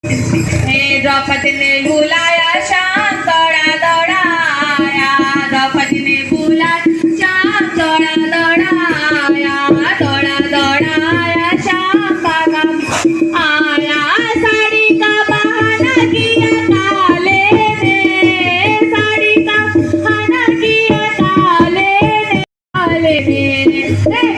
द्रौपदी ने बुलाया श्याम दौड़ा दौड़ाया, द्रौपदी ने बुलाया श्याम दौड़ा दौड़ाया, दौड़ा दौड़ाया श्याम भागा आया। साड़ी का बहाना किया काले ने, साड़ी का बहाना किया काले ने,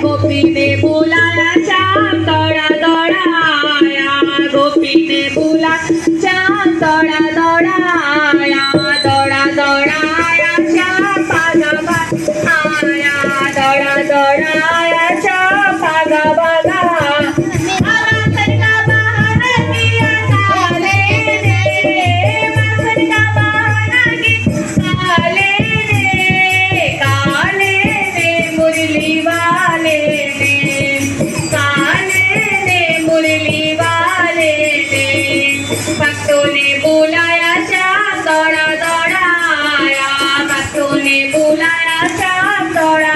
गोपी ने बुलाया श्याम दौड़ा दौड़ाया, गोपी ने बुला श्याम दौड़ा दौड़ाया, दौड़ा दौड़ाया श्याम भागा भागा आया, दौड़ा दौड़ाया श्याम भागा भागा। माखन का बहाना किया काले ने, माखन का बहाना किया काले ने, काले ने मुरली वाले ने, काले ने मुरली वाले ने, भक्तों ने बुलाया श्याम दौड़ा दौड़ाया, भक्तों ने बुलाया श्याम दौड़ा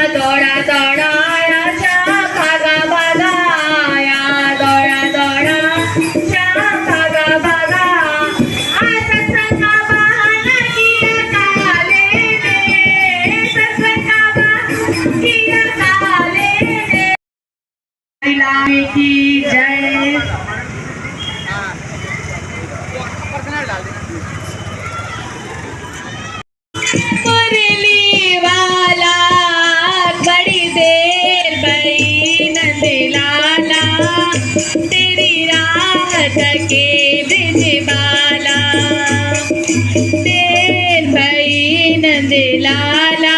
दौड़ा दौड़ाया श्याम भागा भागा आया, दौड़ा दौड़ा श्याम भागा भागा। सत्संग का बहाना किया काले ने, सत्संग का बहाना किया काले ने। लाल की जय। मुरली वाला बड़ी देर भई नंदलाला, तेरी रात के ब्रिज बाला, देर भई नंदलाला,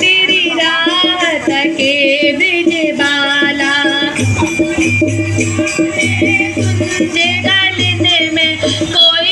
तेरी रात के ब्रिज बाला। तुझे गलने में कोई